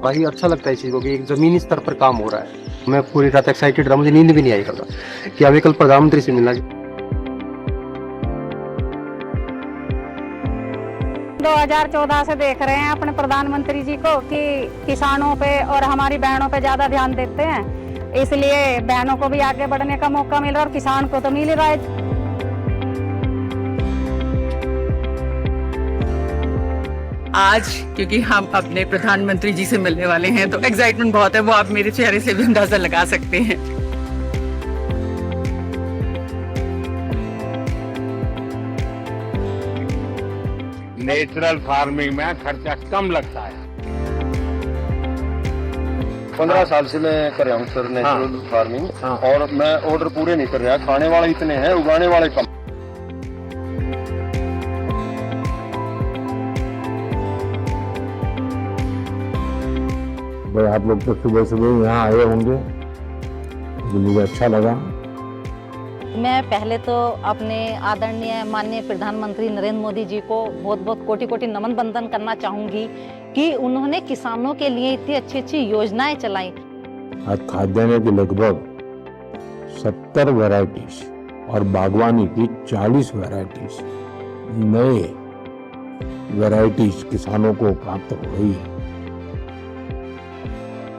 भाई अच्छा लगता है इस चीज़ को कि एक ज़मीनी स्तर पर काम हो रहा है। मैं पूरी रात एक्साइटेड रहा, मुझे नींद भी नहीं आई कल, कि हमें कल प्रधानमंत्री से मिलना। 2014 से देख रहे हैं अपने प्रधानमंत्री जी को कि किसानों पे और हमारी बहनों पे ज्यादा ध्यान देते हैं, इसलिए बहनों को भी आगे बढ़ने का मौका मिल रहा है और किसान को तो मिल रहा है। आज क्योंकि हम अपने प्रधानमंत्री जी से मिलने वाले हैं तो एक्साइटमेंट बहुत है, वो आप मेरे चेहरे से भी अंदाजा लगा सकते हैं। नेचुरल फार्मिंग में खर्चा कम लगता है। 15 साल से मैं कर रहा हूँ सर नेचुरल फार्मिंग। और मैं ऑर्डर पूरे नहीं कर रहा, खाने वाले इतने हैं, उगाने वाले कम। भाई आप लोग तो सुबह सुबह यहाँ आए होंगे, तो मुझे अच्छा लगा। मैं पहले तो अपने आदरणीय माननीय प्रधानमंत्री नरेंद्र मोदी जी को बहुत बहुत कोटि कोटि नमन बंदन करना चाहूँगी कि उन्होंने किसानों के लिए इतनी अच्छी अच्छी योजनाएं चलाई। आज खाद्यान्न की लगभग 70 वैरायटीज और बागवानी की 40 वैरायटीज, नए वैरायटीज किसानों को प्राप्त हो रही है।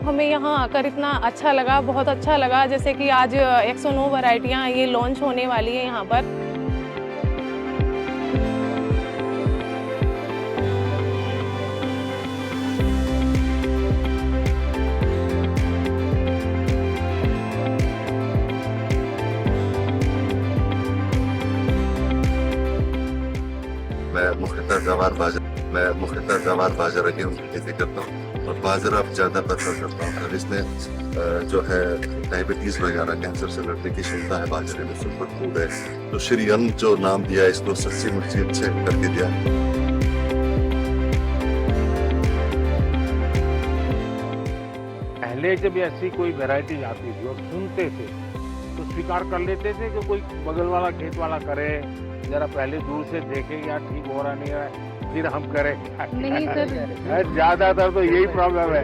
हमें यहाँ आकर इतना अच्छा लगा, बहुत अच्छा लगा। जैसे कि आज 109 वैरायटियाँ ये लॉन्च होने वाली है यहाँ पर। मैं मुख्यतः जवार बाजरा गेहूं की खेती करता हूँ और बाजरा अब ज़्यादा प्रेफर करता हूँ। और इसमें जो है डायबिटीज़ वगैरह, कैंसर से लड़ने की क्षमता है बाजरे में, सुपर फूड है। तो श्री अन्न जो नाम दिया है इसको सच्ची मुच्ची अच्छे करके दिया। पहले जब ऐसी कोई वैरायटी आती थी और सुनते थे तो स्वीकार कर लेते थे कि कोई बगल वाला खेत वाला करे, जरा पहले दूर से देखें यार ठीक हो रहा नहीं है, फिर हम करें। नहीं सर, ज्यादातर तो यही प्रॉब्लम है।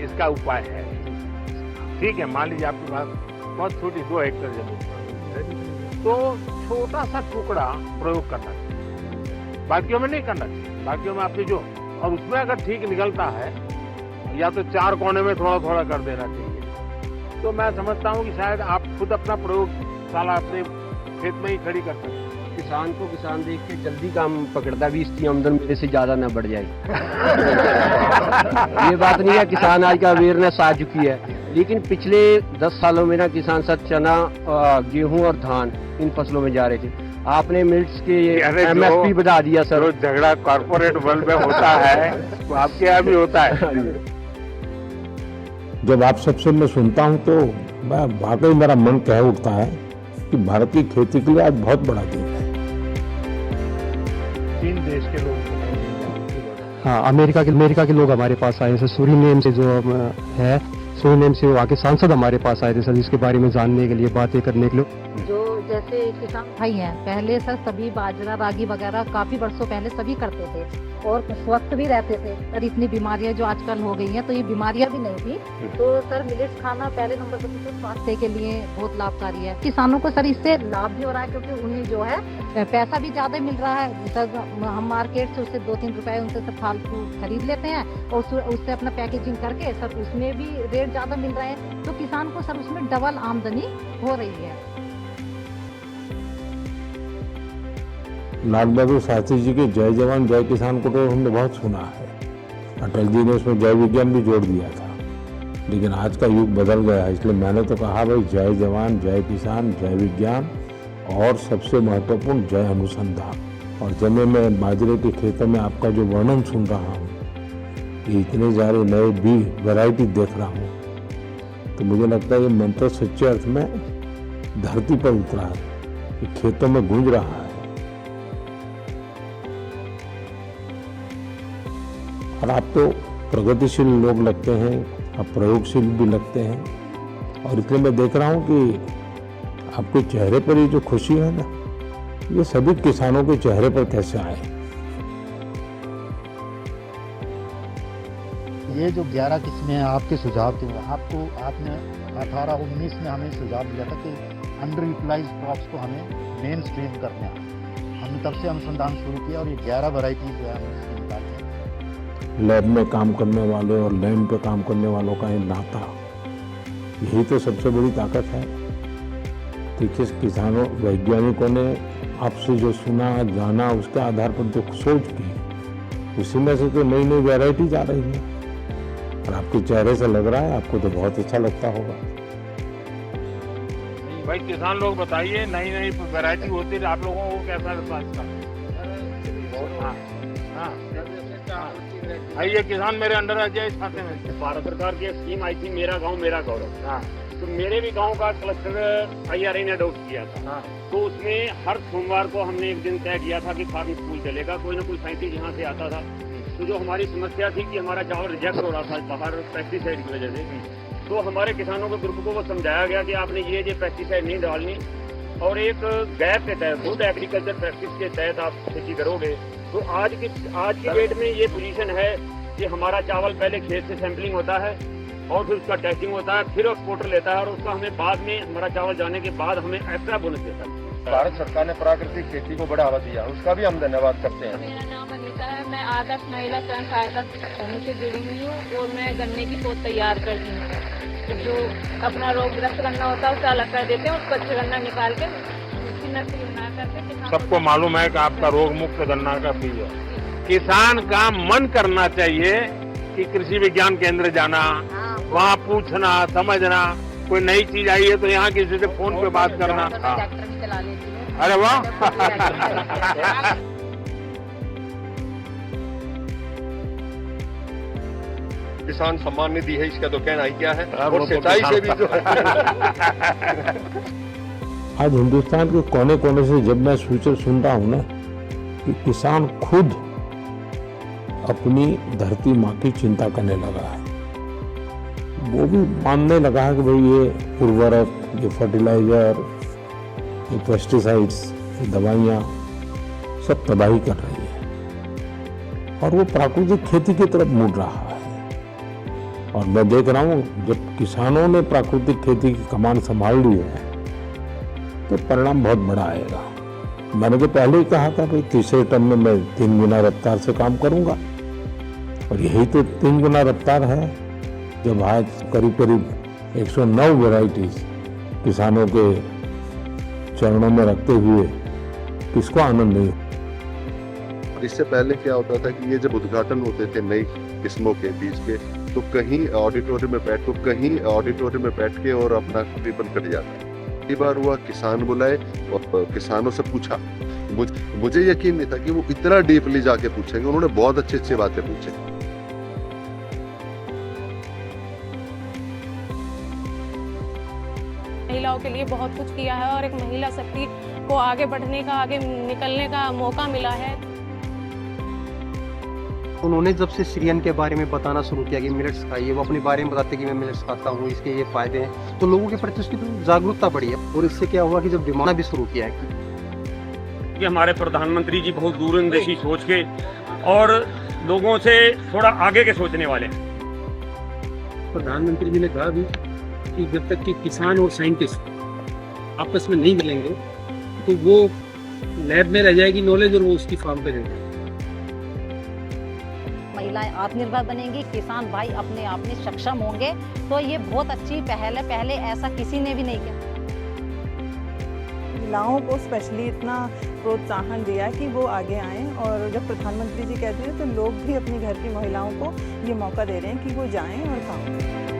इसका उपाय है, ठीक है, मान लीजिए आपके पास बहुत छोटी 2 हेक्टेयर जमीन, तो छोटा सा टुकड़ा प्रयोग करना चाहिए, बाकियों में नहीं करना चाहिए। बाकियों में आपके जो, और उसमें अगर ठीक निकलता है या तो 4 कोने में थोड़ा थोड़ा कर देना चाहिए। तो मैं समझता हूँ कि शायद आप खुद अपना प्रयोगशाला अपने खेत में ही खड़ी कर सकते हैं। किसान को किसान देख के जल्दी काम पकड़ता भी, इसकी आमदन मेरे से ज्यादा ना बढ़ जाए। ये बात नहीं है, किसान आज का अवेयरनेस आ चुकी है, लेकिन पिछले 10 सालों में ना किसान सब चना, गेहूं और धान इन फसलों में जा रहे थे। आपने मिल्ट्स के MSP बढ़ा दिया सर। जो झगड़ा कॉर्पोरेट वर्ल्ड में होता है वो आपके यहाँ भी होता है। जब आप सबसे मैं सुनता हूँ तो मैं वाकई मेरा मन कह उठता है कि भारत की खेती के लिए आज बहुत बड़ा दिन है। 3 देश के लोग हाँ, अमेरिका के लोग हमारे पास आए सर, सूरीनेम से जो है, सूरीनेम से वो आके सांसद हमारे पास आए थे सर, इसके बारे में जानने के लिए, बातें करने के लिए। जो जैसे किसान भाई हैं, पहले सर सभी बाजरा रागी वगैरह काफी वर्षों पहले सभी करते थे और स्वस्थ भी रहते थे। और इतनी बीमारियां जो आजकल हो गई हैं, तो ये बीमारियां भी नहीं थी। तो सर मिलेट्स खाना पहले नंबर पर तो स्वास्थ्य के लिए बहुत लाभकारी है। किसानों को सर इससे लाभ भी हो रहा है, क्योंकि उन्हें जो है पैसा भी ज्यादा मिल रहा है। सर हम मार्केट से उससे 2-3 रुपए उनसे सब फालतू खरीद लेते हैं और उससे अपना पैकेजिंग करके सर उसमें भी रेट ज्यादा मिल रहे हैं, तो किसान को सर उसमें डबल आमदनी हो रही है। लाल बहादुर शास्त्री जी के जय जवान जय किसान को तो हमने बहुत सुना है। अटल जी ने उसमें जय विज्ञान भी जोड़ दिया था, लेकिन आज का युग बदल गया है, इसलिए मैंने तो कहा भाई जय जवान जय किसान जय विज्ञान और सबसे महत्वपूर्ण जय अनुसंधान। और जब मैं बाजरे के खेतों में आपका जो वर्णन सुन रहा हूँ, ये इतने सारे नए बीज वैरायटी देख रहा हूँ, तो मुझे लगता है ये मंत्र सच्चे अर्थ में धरती पर उतरा है, ये खेतों में गूंज रहा है। और आप तो प्रगतिशील लोग लगते हैं, आप प्रयोगशील भी लगते हैं, और इसलिए मैं देख रहा हूँ कि आपके चेहरे पर ये जो खुशी है ना, ये सभी किसानों के चेहरे पर कैसे आए। ये जो 11 किस्में आपके सुझाव थे, आपने 18-19 में हमें सुझाव दिया था कि अंडर यूटिलाइज क्रॉप्स को हमें मेन स्ट्रीम करना है। हमने तब से अनुसंधान शुरू किया और ये 11 वैरायटीज जो है हमने इसमें निकाली हैं। लैब में काम करने वाले और लैंड पे काम करने वालों का ये नाता, यही तो सबसे बड़ी ताकत है। देखिए, किसानों वैज्ञानिकों ने आपसे जो सुना जाना, उसके आधार पर जो सोच की, उसी में से तो नई नई वैरायटीज आ रही है। और आपके चेहरे से लग रहा है आपको तो बहुत अच्छा लगता होगा। भाई किसान लोग बताइए, नई नई वैरायटी होती है, आप लोगों को कैसा लगता है इसका? ये किसान मेरे अंडर आ जाए इस खाते में। भारत सरकार की स्कीम आई थी, मेरा गांव मेरा गौरव। हाँ, तो मेरे भी गांव का क्लस्टर IRA ने अडॉप्ट किया था। हाँ, तो उसमें हर सोमवार को हमने एक दिन तय किया था कि फार्म स्कूल चलेगा, कोई ना कोई साइंटिस्ट यहाँ से आता था। तो जो हमारी समस्या थी कि हमारा चावल रिजेक्ट हो रहा था बाहर पेस्टिसाइड की वजह से, तो हमारे किसानों के ग्रुप को वो समझाया गया कि आपने ये पेस्टिसाइड नहीं डालनी, और एक गैप के तहत, गुड एग्रीकल्चर प्रैक्टिस के तहत आप खेती करोगे। तो आज की डेट में ये पोजीशन है कि हमारा चावल पहले खेत से सैंपलिंग होता है और फिर उसका टेस्टिंग होता है, फिर एक्सपोर्टर लेता है और उसका हमें बाद में, हमारा चावल जाने के बाद हमें एक्स्ट्रा बोनस देता है। भारत सरकार ने प्राकृतिक खेती को बढ़ावा दिया, उसका भी हम धन्यवाद करते हैं। मेरा नाम अनीता है, मैं आदर्श महिला स्वयं सहायता समूह से जुड़ी हुई हूँ और मैं गन्ने की पोत तैयार करती हूँ। तो जो अपना रोगग्रस्त गन्ना होता है उसे अलग कर देते हैं, उसको अच्छे गन्ना निकाल के उसकी नकली बना करके। सबको मालूम है कि आपका रोग मुक्त गन्ना का बीज है। किसान का मन करना चाहिए कि कृषि विज्ञान केंद्र जाना, वहाँ पूछना, समझना, कोई नई चीज आई है तो यहाँ किसी से फोन पे बात करना। अरे वाह किसान सम्मान निधि है, इसका तो कहना ही क्या है। और सिंचाई से भी जो आज हिंदुस्तान के कोने कोने से जब मैं फ्यूचर सुन रहा हूँ ना कि किसान खुद अपनी धरती माँ की चिंता करने लगा है, वो भी मानने लगा है कि भाई ये उर्वरक, ये फर्टिलाइजर, ये पेस्टिसाइड्स, ये दवाइयाँ सब तबाही कर रही है और वो प्राकृतिक खेती की तरफ मुड़ रहा है। और मैं देख रहा हूँ जब किसानों ने प्राकृतिक खेती की कमान संभाल ली है तो परिणाम बहुत बड़ा आएगा। मैंने तो पहले ही कहा था भाई तीसरे टर्म में मैं 3 गुना रफ्तार से काम करूंगा, और यही तो 3 गुना रफ्तार है जब आज करीब करीब 109 वैरायटीज किसानों के चरणों में रखते हुए किसको आनंद नहीं। इससे पहले क्या होता था कि ये जब उद्घाटन होते थे नई किस्मों के बीज के, तो कहीं ऑडिटोरियम में बैठ के और अपना रिबन कट जाता। कई बार हुआ किसान बुलाए और किसानों से पूछा, मुझे यकीन नहीं था कि वो इतना डीपली जाके पूछेंगे। उन्होंने बहुत अच्छी बातें पूछी। महिलाओं के लिए बहुत कुछ किया है और एक महिला शक्ति को आगे बढ़ने का, आगे निकलने का मौका मिला है। उन्होंने जब से सीरियन के बारे में बताना शुरू किया कि मिलेट्स खाइए, वो अपने बारे में बताते कि मैं मिलेट्स खाता हूँ, इसके ये फायदे हैं, तो लोगों के प्रति उसकी तो जागरूकता बढ़ी है। और इससे क्या हुआ कि जब डिमांड भी शुरू किया है कि हमारे प्रधानमंत्री जी बहुत दूरंदेशी सोच के और लोगों से थोड़ा आगे के सोचने वाले हैं। प्रधानमंत्री जी ने कहा भी कि जब तक कि किसान और साइंटिस्ट आपस में नहीं मिलेंगे तो वो लैब में रह जाएगी नॉलेज और वो उसकी फार्म पे रहेगी। महिलाएं आत्मनिर्भर बनेंगी, किसान भाई अपने आप में सक्षम होंगे, तो ये बहुत अच्छी पहल है। पहले ऐसा किसी ने भी नहीं किया। महिलाओं को स्पेशली इतना प्रोत्साहन दिया कि वो आगे आएं, और जब प्रधानमंत्री जी कहते हैं तो लोग भी अपनी घर की महिलाओं को ये मौका दे रहे हैं कि वो जाएं और काम करें।